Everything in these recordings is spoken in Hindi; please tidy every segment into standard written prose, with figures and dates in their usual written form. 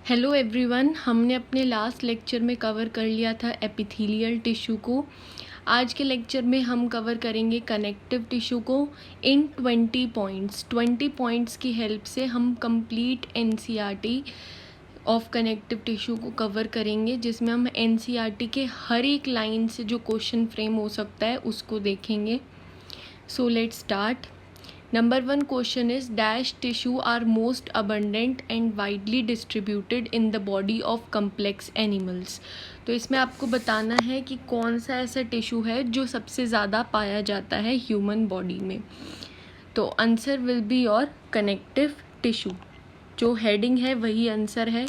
हेलो एवरीवन, हमने अपने लास्ट लेक्चर में कवर कर लिया था एपिथेलियल टिश्यू को। आज के लेक्चर में हम कवर करेंगे कनेक्टिव टिश्यू को इन 20 पॉइंट्स। 20 पॉइंट्स की हेल्प से हम complete NCERT of connective tissue को कवर करेंगे, जिसमें हम एनसीईआरटी के हर एक लाइन से जो क्वेश्चन फ्रेम हो सकता है उसको देखेंगे। So let's start. Number 1 question is dash tissue are most abundant and widely distributed in the body of complex animals। तो इसमें आपको बताना है कि कौन सा ऐसा टिश्यू है जो सबसे ज़्यादा पाया जाता है ह्यूमन बॉडी में। तो answer will be your connective tissue. जो हेडिंग है वही आंसर है।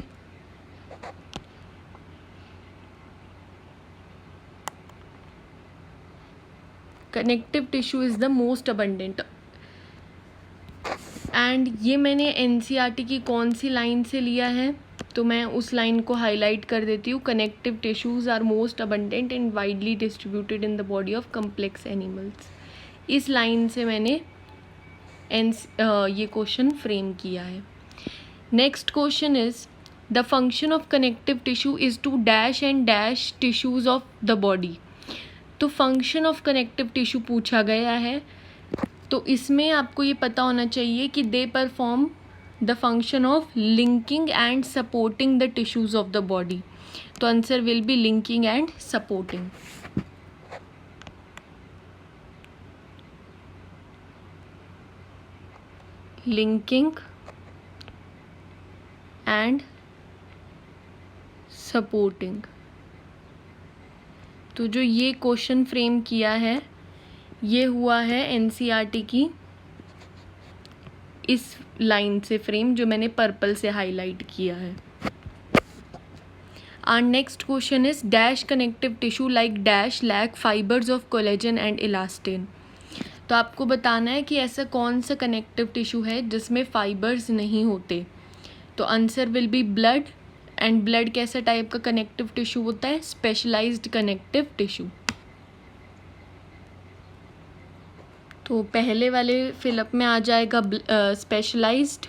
Connective tissue is the most abundant. And ये मैंने एनसीईआरटी की कौन सी लाइन से लिया है, तो मैं उस लाइन को हाईलाइट कर देती हूँ। Connective tissues are most abundant and widely distributed in the body of complex animals. इस लाइन से मैंने ये क्वेश्चन फ्रेम किया है। Next question is the function of connective tissue is to dash and dash tissues of the body. तो फंक्शन ऑफ कनेक्टिव टिश्यू पूछा गया है, तो इसमें आपको ये पता होना चाहिए कि they perform the function of linking and supporting the tissues of the body. तो answer will be linking and supporting. Linking and supporting. तो जो ये क्वेश्चन फ्रेम किया है ये हुआ है एनसीईआरटी की इस लाइन से फ्रेम, जो मैंने पर्पल से हाईलाइट किया है। Our next question is dash connective tissue like dash lack fibres of collagen and elastin. तो आपको बताना है कि ऐसा कौन सा कनेक्टिव टिश्यू है जिसमें फाइबर्स नहीं होते। तो answer will be blood. And blood कैसा टाइप का कनेक्टिव टिश्यू होता है? Specialised connective tissue. तो पहले वाले फिलअप में आ जाएगा स्पेशलाइज्ड,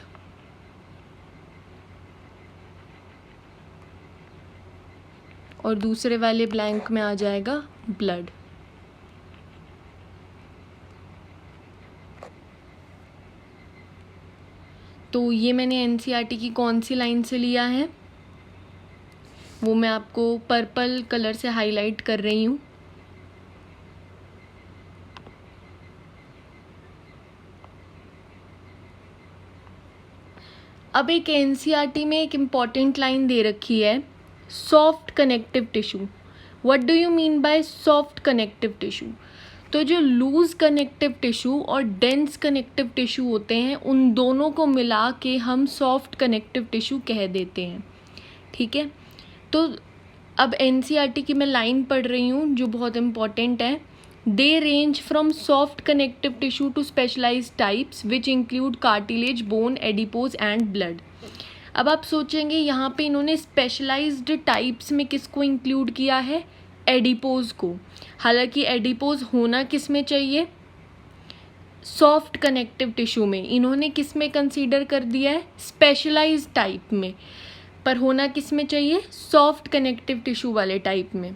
और दूसरे वाले ब्लैंक में आ जाएगा ब्लड। तो ये मैंने एनसीईआरटी की कौन सी लाइन से लिया है वो मैं आपको पर्पल कलर से हाईलाइट कर रही हूँ। अब एक एनसीईआरटी में एक इम्पॉर्टेंट लाइन दे रखी है, soft connective tissue. What do you mean by soft connective tissue? तो जो लूज कनेक्टिव टिश्यू और डेंस कनेक्टिव टिश्यू होते हैं उन दोनों को मिला के हम सॉफ्ट कनेक्टिव टिश्यू कह देते हैं। ठीक है, तो अब एनसीईआरटी की मैं लाइन पढ़ रही हूँ जो बहुत इम्पॉर्टेंट है। They range from soft connective tissue to specialized types which include cartilage, bone, adipose and blood। अब आप सोचेंगे यहाँ पे इन्होंने स्पेशलाइज्ड टाइप्स में किसको इंक्लूड किया है? एडिपोज को। हालांकि एडिपोज होना किस में चाहिए? सॉफ्ट कनेक्टिव टिश्यू में। इन्होंने किस में कंसीडर कर दिया है? स्पेशलाइज्ड टाइप में। पर होना किस में चाहिए? सॉफ्ट कनेक्टिव टिश्यू वाले टाइप में,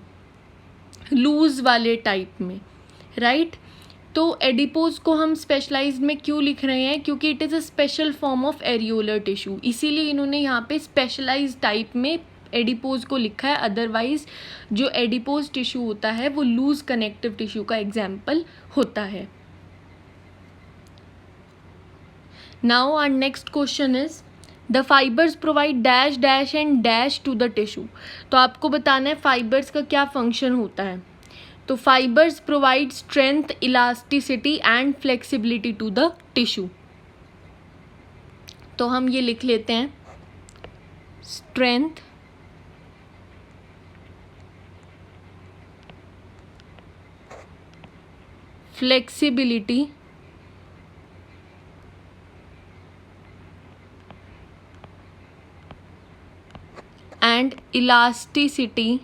लूज वाले टाइप में, राइट। तो एडिपोज को हम स्पेशलाइज्ड में क्यों लिख रहे हैं? क्योंकि it is a special form of areolar tissue, इसीलिए इन्होंने यहाँ पे स्पेशलाइज्ड टाइप में एडिपोज को लिखा है। अदरवाइज जो एडिपोज टिश्यू होता है वो लूज कनेक्टिव टिश्यू का एग्जाम्पल होता है। Now our next question is the fibres provide dash dash and dash to the tissue. तो आपको बताना है फाइबर्स का क्या फंक्शन होता है। तो fibres provide strength, elasticity and flexibility to the tissue. तो हम ये लिख लेते हैं, strength, flexibility and elasticity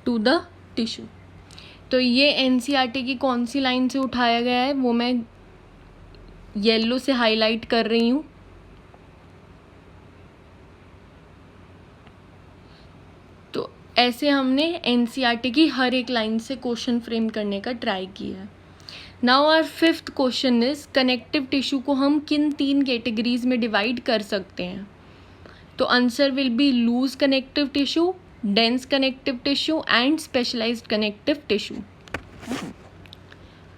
to the tissue. तो ये एनसीईआरटी की कौन सी लाइन से उठाया गया है वो मैं येलो से हाईलाइट कर रही हूँ। तो ऐसे हमने एनसीईआरटी की हर एक लाइन से क्वेश्चन फ्रेम करने का ट्राई किया है। Now our fifth question is connective tissue को हम किन 3 कैटेगरीज में डिवाइड कर सकते हैं। तो answer will be loose connective tissue, dense connective tissue and specialised connective tissue.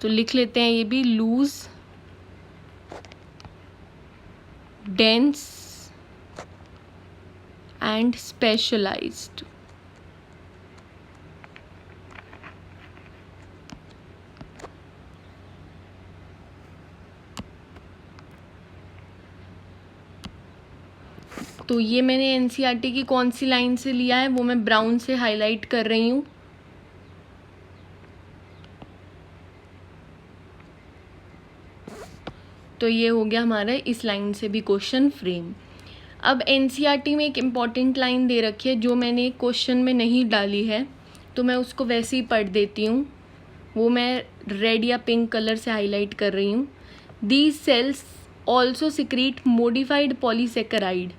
तो लिख लेते हैं ये भी, लूज, डेंस एंड स्पेशलाइज्ड। तो ये मैंने एनसीईआरटी की कौन सी लाइन से लिया है वो मैं ब्राउन से हाईलाइट कर रही हूँ। तो ये हो गया हमारा इस लाइन से भी क्वेश्चन फ्रेम। अब एनसीईआरटी में एक इम्पॉर्टेंट लाइन दे रखी है जो मैंने क्वेश्चन में नहीं डाली है, तो मैं उसको वैसे ही पढ़ देती हूँ। वो मैं रेड या पिंक कलर से हाईलाइट कर रही हूँ। These cells also secrete modified polysaccharide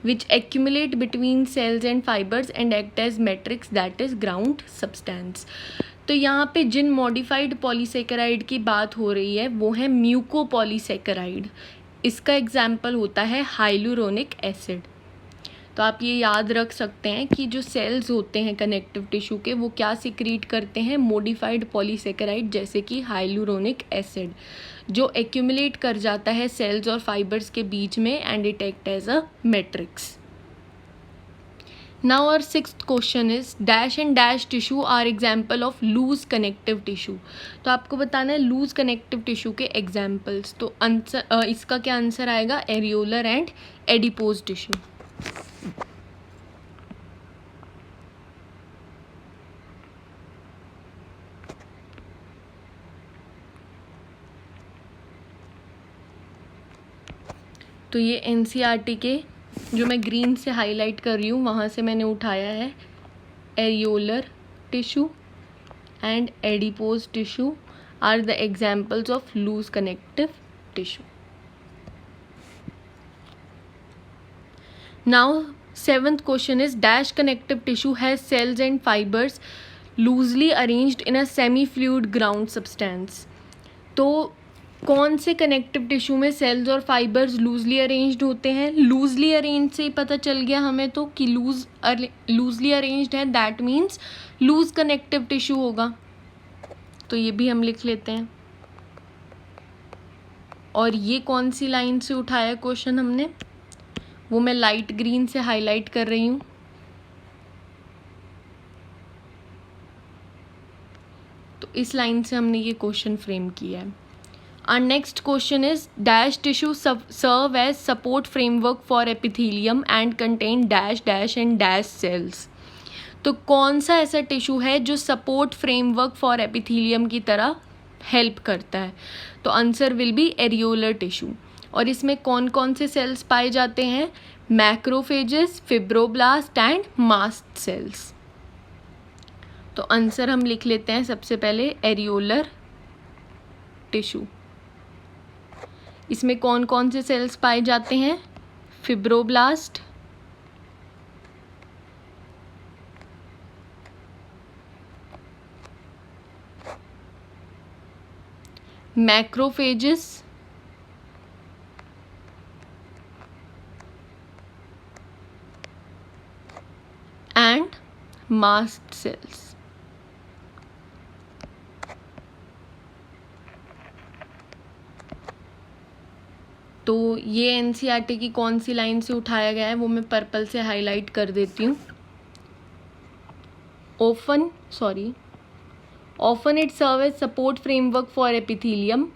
which accumulate between cells and fibers and act as matrix, that is ground substance। तो यहाँ पे जिन मॉडिफाइड पॉलीसेकेराइड की बात हो रही है वो है म्यूकोपॉलीसेकेराइड। इसका एग्जाम्पल होता है हाइलुरोनिक एसिड। तो आप ये याद रख सकते हैं कि जो सेल्स होते हैं कनेक्टिव टिश्यू के वो क्या सिक्रीट करते हैं, मॉडिफाइड पॉलीसेकेराइड जैसे कि हाइलुरोनिक एसिड, जो एक्यूमुलेट कर जाता है सेल्स और फाइबर्स के बीच में and it act as a matrix. Now our sixth question is dash and dash tissue are example of loose connective tissue. तो आपको बताना है लूज कनेक्टिव टिश्यू के एग्जाम्पल्स। तो आंसर इसका क्या आंसर आएगा, एरियोलर एंड एडिपोज टिश्यू। तो ये एनसीईआरटी के जो मैं ग्रीन से हाईलाइट कर रही हूँ वहाँ से मैंने उठाया है। Areolar tissue and adipose tissue are the examples of loose connective tissue. Now seventh question is dash connective tissue has cells and fibres loosely arranged in a semi fluid ground substance. तो कौन से कनेक्टिव टिश्यू में सेल्स और फाइबर्स लूजली अरेंज्ड होते हैं। लूजली अरेंज से ही पता चल गया हमें तो कि लूजली अरेंज्ड है, that means loose connective tissue होगा। तो ये भी हम लिख लेते हैं। और ये कौन सी लाइन से उठाया क्वेश्चन हमने, वो मैं लाइट ग्रीन से हाईलाइट कर रही हूँ। तो इस लाइन से हमने ये क्वेश्चन फ्रेम किया है। Our next question is dash tissue serve as support framework for epithelium and contain dash dash and dash cells। तो कौन सा ऐसा टिश्यू है जो सपोर्ट फ्रेमवर्क फॉर एपिथेलियम की तरह हेल्प करता है। तो answer will be areolar tissue. और इसमें कौन कौन से सेल्स पाए जाते हैं, macrophages, fibroblast and mast cells. तो आंसर हम लिख लेते हैं सबसे पहले एरियोलर टिश्यू। इसमें कौन कौन से सेल्स पाए जाते हैं, fibroblast, macrophages and mast cells. तो ये एनसीईआरटी की कौन सी लाइन से उठाया गया है वो मैं पर्पल से हाईलाइट कर देती हूँ। Often it serves as support framework for epithelium.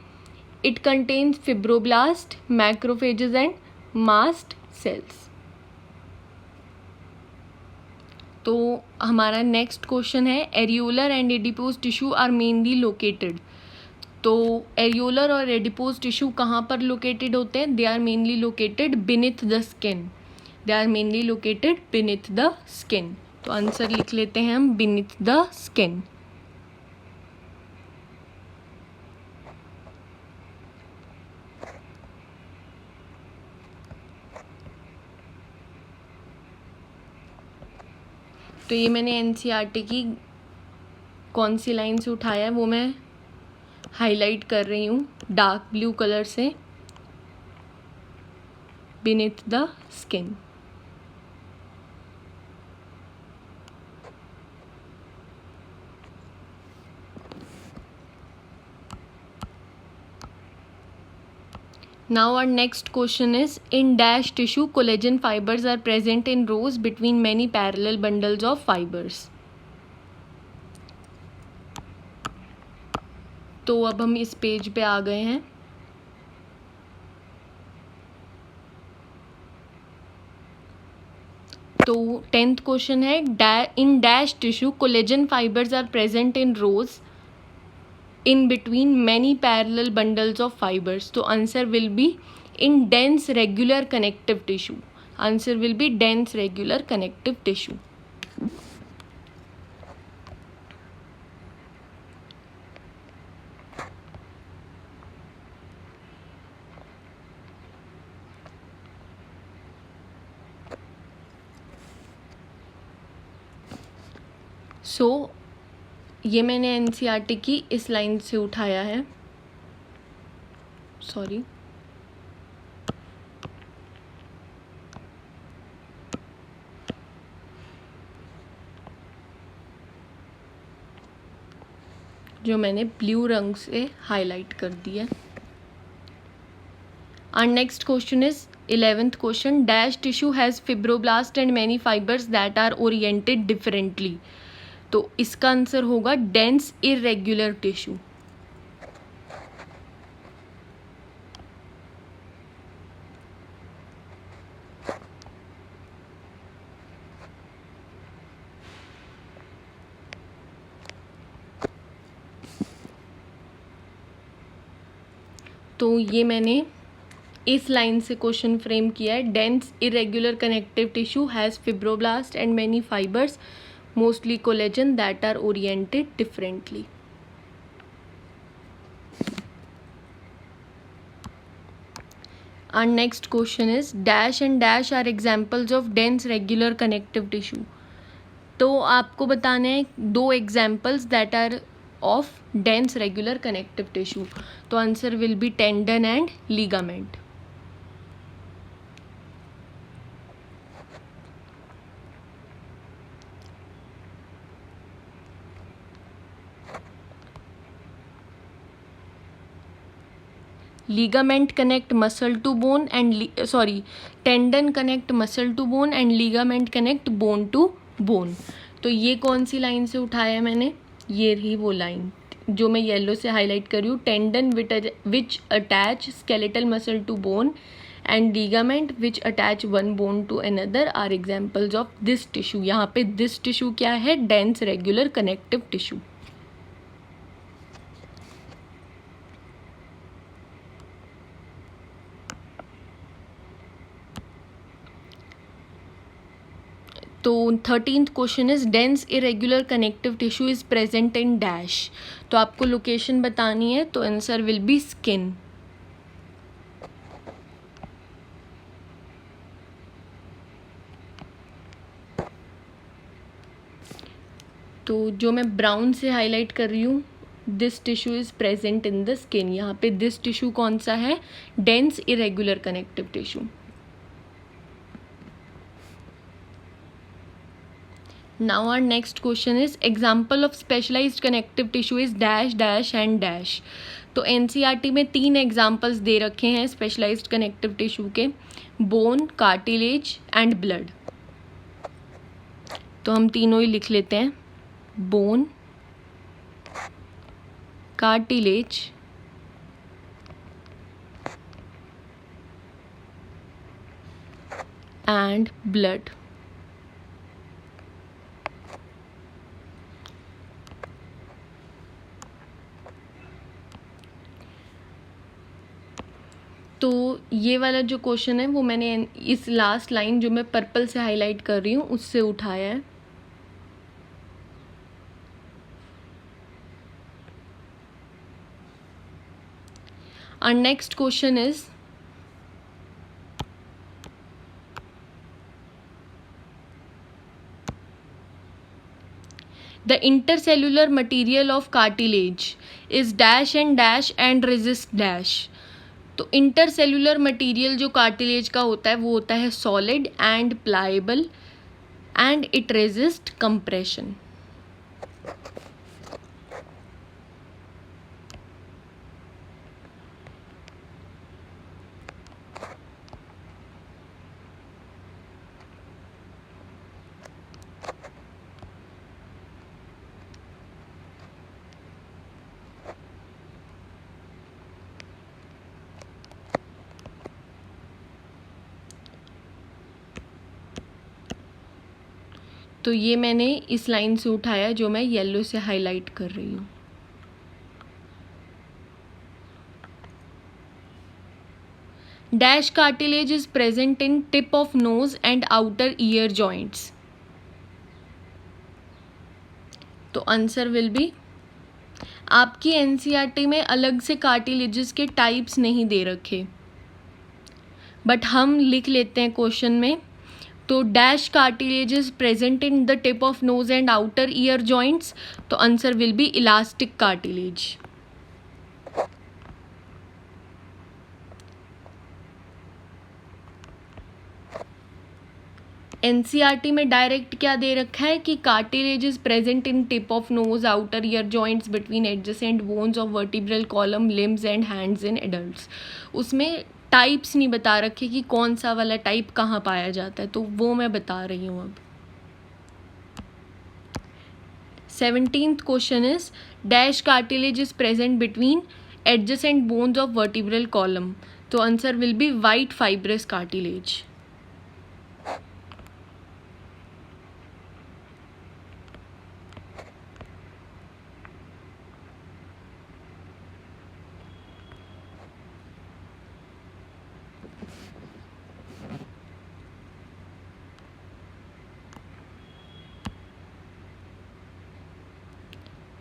It contains fibroblast, macrophages and mast cells. तो हमारा नेक्स्ट क्वेश्चन है areolar and adipose tissue are mainly located. तो एरियोलर और एडिपोज टिश्यू कहाँ पर लोकेटेड होते हैं, they are mainly located beneath the skin. They are mainly located beneath the skin. तो आंसर लिख लेते हैं हम बिनिथ द स्किन। तो ये मैंने एनसीईआरटी की कौन सी लाइन से उठाया है वो मैं हाईलाइट कर रही हूँ डार्क ब्लू कलर से, beneath the skin. Now our next question is, in dash tissue collagen fibers are present in rows between many parallel bundles of fibers. तो अब हम इस पेज पे आ गए हैं. तो 10th क्वेश्चन है, in dash tissue collagen fibres are present in rows in between many parallel bundles of fibers. So answer will be in dense regular connective tissue. Answer will be dense regular connective tissue. So ये मैंने एनसीईआरटी की इस लाइन से उठाया है, सॉरी. जो मैंने ब्लू रंग से हाईलाइट कर दिया. Our next question is 11th question, dash tissue has fibroblast and many fibers that are oriented differently. तो इसका आंसर होगा डेंस इरेग्युलर टिश्यू. तो ये मैंने इस लाइन से क्वेश्चन फ्रेम किया है, dense irregular connective tissue has fibroblast and many fibres mostly collagen that are oriented differently. Our next question is, dash and dash are examples of dense regular connective tissue. तो आपको बताने हैं दो examples that are of dense regular connective tissue. तो answer will be tendon and ligament. Ligament connect muscle to bone and tendon connect muscle to bone and ligament connect bone to bone. तो ये कौन सी लाइन से उठाया है मैंने, ये रही वो लाइन जो मैं येलो से हाईलाइट कर रही हूँ. Tendon which attach skeletal muscle to bone and ligament which attach one bone to another are examples of this tissue. यहाँ पे दिस टिश्यू क्या है, डेंस रेगुलर कनेक्टिव टिश्यू. तो 13th question is, dense irregular connective tissue is present in dash. तो आपको लोकेशन बतानी है, तो आंसर विल बी स्किन. तो जो मैं ब्राउन से हाईलाइट कर रही हूँ, this tissue is present in the skin. यहाँ पे दिस टिश्यू कौन सा है, dense irregular connective tissue. Now our next question is, example of specialized connective tissue is dash dash and dash. तो एनसीईआरटी में 3 एग्जाम्पल्स दे रखे हैं स्पेशलाइज्ड कनेक्टिव टिश्यू के, बोन, कार्टिलेज एंड ब्लड. तो हम तीनों ही लिख लेते हैं, बोन, कार्टिलेज एंड ब्लड. तो ये वाला जो क्वेश्चन है वो मैंने इस लास्ट लाइन जो मैं पर्पल से हाईलाइट कर रही हूँ उससे उठाया है. Our next question is, the intercellular material of cartilage is dash and resist dash. तो इंटरसेल्युलर मटीरियल जो कार्टिलेज का होता है वो होता है solid and pliable and it resist compression. तो ये मैंने इस लाइन से उठाया जो मैं येलो से हाईलाइट कर रही हूँ। Dash cartilage is present in tip of nose and outer ear joints. तो आंसर विल बी, आपकी एनसीईआरटी में अलग से कार्टिलेजेस के टाइप्स नहीं दे रखे, बट हम लिख लेते हैं क्वेश्चन में। तो dash cartilages present in the tip of nose and outer ear joints, तो answer will be elastic cartilage. NCERT में डायरेक्ट क्या दे रखा है कि cartilages present in tip of nose, outer ear joints, between adjacent bones of vertebral column, limbs and hands in adults. उसमें टाइप्स नहीं बता रखे कि कौन सा वाला टाइप कहाँ पाया जाता है, तो वो मैं बता रही हूँ अब। 17th question is dash cartilage is present between adjacent bones of vertebral column, तो answer will be white fibrous cartilage.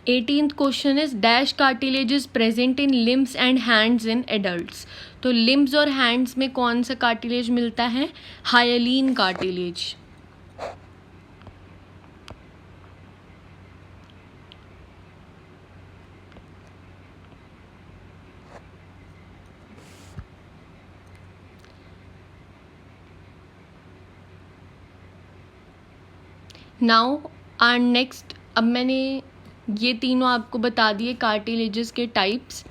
Eighteenth question is dash cartilage is present in limbs and hands in adults. तो लिम्स और हैंड्स में कौन सा कार्टिलेज मिलता है? Hyaline cartilage. Now our next, अब मैंने ये तीनों आपको बता दिए कार्टिलेजेस के टाइप्स।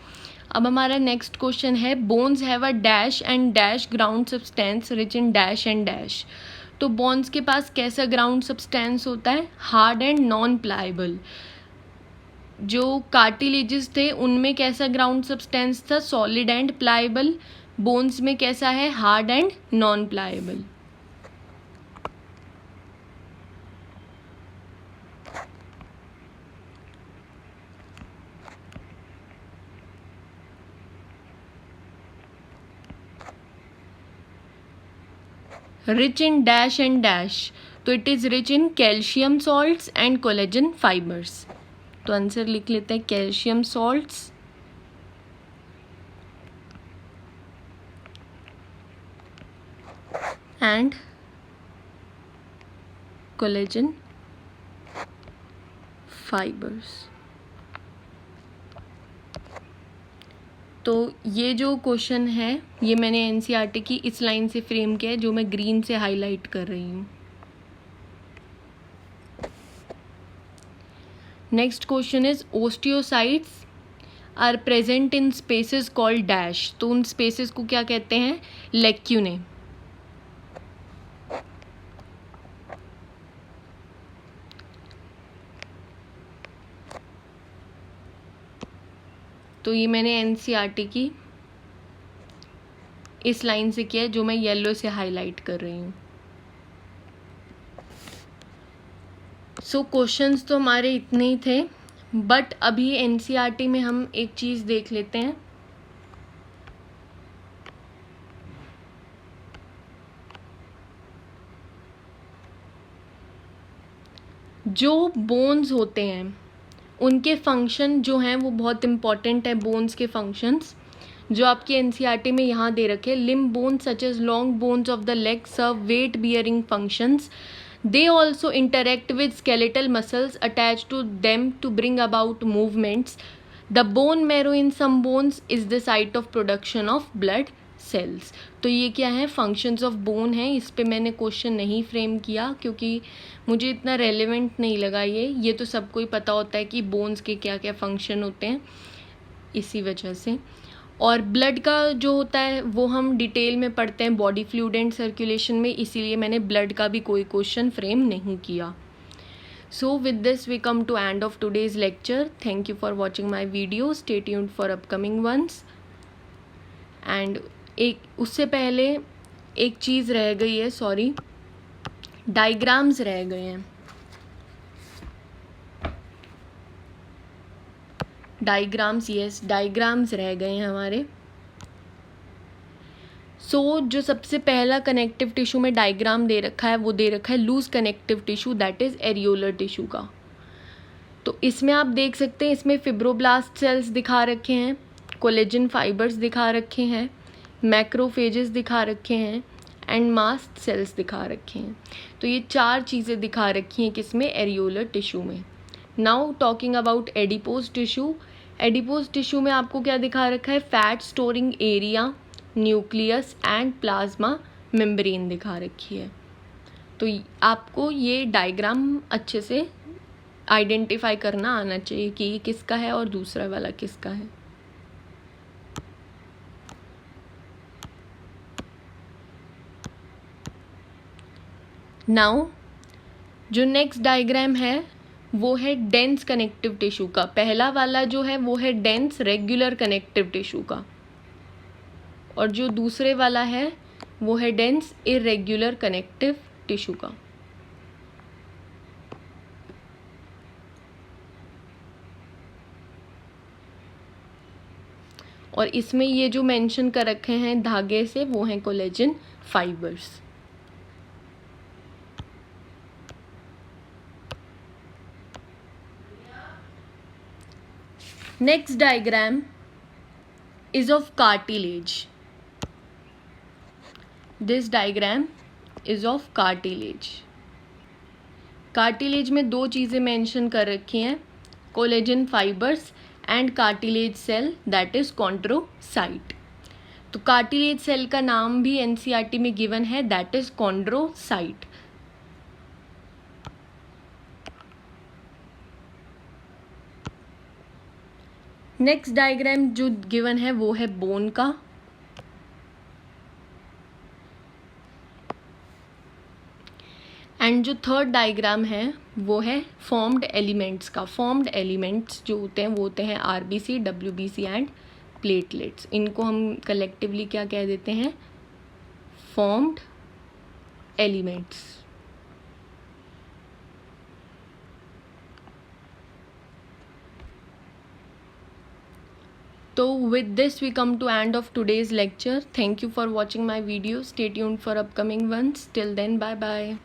अब हमारा नेक्स्ट क्वेश्चन है bones have a dash and dash ground substance rich in dash and dash. तो बोन्स के पास कैसा ग्राउंड सब्सटेंस होता है? Hard and non pliable. जो कार्टिलेजेस थे उनमें कैसा ग्राउंड सब्सटेंस था? Solid and pliable. बोन्स में कैसा है? Hard and non pliable. Rich in dash and dash, तो it is rich in calcium salts and collagen fibres. तो आंसर लिख लेते हैं calcium salts and collagen fibres. तो ये जो क्वेश्चन है ये मैंने एनसीईआरटी की इस लाइन से फ्रेम किया है जो मैं ग्रीन से हाईलाइट कर रही हूँ। Next question is osteocytes are present in spaces called dash. तो उन स्पेसेस को क्या कहते हैं? लेक्यूने। तो ये मैंने एनसीईआरटी की इस लाइन से किया है जो मैं येलो से हाईलाइट कर रही हूँ। सो क्वेश्चंस तो हमारे इतने ही थे, बट अभी एनसीईआरटी में हम एक चीज़ देख लेते हैं। जो बोन्स होते हैं उनके फंक्शन जो हैं वो बहुत इंपॉर्टेंट है। बोन्स के फंक्शंस जो आपकी एनसीईआरटी में यहाँ दे रखे, limb bones such as long bones of the leg serve weight bearing functions They also interact with skeletal muscles attached to them to bring about movements. The bone marrow in some bones is the site of production of blood cells. तो ये क्या है, फंक्शंस ऑफ बोन है. इस पे मैंने क्वेश्चन नहीं फ्रेम किया क्योंकि मुझे इतना रेलेवेंट नहीं लगा. ये तो सबको ही पता होता है कि बोन्स के क्या क्या फंक्शन होते हैं, इसी वजह से. और ब्लड का जो होता है वो हम डिटेल में पढ़ते हैं बॉडी फ्लूइड एंड सर्कुलेशन में, इसीलिए मैंने ब्लड का भी कोई क्वेश्चन फ्रेम नहीं किया. So with this we come to end of today's lecture. Thank you for watching my video. Stay tuned for upcoming ones. And उससे पहले एक चीज़ रह गई है, सॉरी, डायग्राम्स रह गए हैं. डायग्राम्स रह गए हैं हमारे. जो सबसे पहला कनेक्टिव टिश्यू में डायग्राम दे रखा है वो दे रखा है loose connective tissue, that is areolar tissue का. तो इसमें आप देख सकते हैं, इसमें फिब्रोब्लास्ट सेल्स दिखा रखे हैं, कोलेजन फाइबर्स दिखा रखे हैं, मैक्रोफेजेस दिखा रखे हैं एंड मास्ट सेल्स दिखा रखे हैं. तो ये 4 चीज़ें दिखा रखी हैं किसमें, एरियोलर टिश्यू में. Now talking about adipose tissue. Adipose tissue में आपको क्या दिखा रखा है, fat storing area, nucleus and plasma membrane दिखा रखी है. तो आपको ये डायग्राम अच्छे से आइडेंटिफाई करना आना चाहिए कि ये किसका है और दूसरा वाला किसका है. नाउ जो नेक्स्ट डायग्राम है वो है डेंस कनेक्टिव टिश्यू का. पहला वाला जो है वो है डेंस रेगुलर कनेक्टिव टिश्यू का, और जो दूसरे वाला है वो है डेंस इरेगुलर कनेक्टिव टिश्यू का. और इसमें ये जो मेंशन कर रखे हैं धागे से वो हैं collagen fibres. Next diagram is of cartilage. This diagram is of cartilage. Cartilage में 2 चीज़ें मेंशन कर रखी हैं, collagen fibres and cartilage cell that is chondrocyte. तो कार्टिलेज सेल का नाम भी एनसीईआरटी में गिवन है, that is chondrocyte. Next diagram जो गिवन है वो है बोन का. एंड जो थर्ड डायग्राम है वो है फॉर्म्ड एलिमेंट्स का. फॉर्म्ड एलिमेंट्स जो होते हैं वो होते हैं आरबीसी, डब्ल्यूबीसी एंड प्लेटलेट्स. इनको हम कलेक्टिवली क्या कह देते हैं, formed elements. So with this we come to end of today's lecture. Thank you for watching my video. Stay tuned for upcoming ones. Till then, bye bye.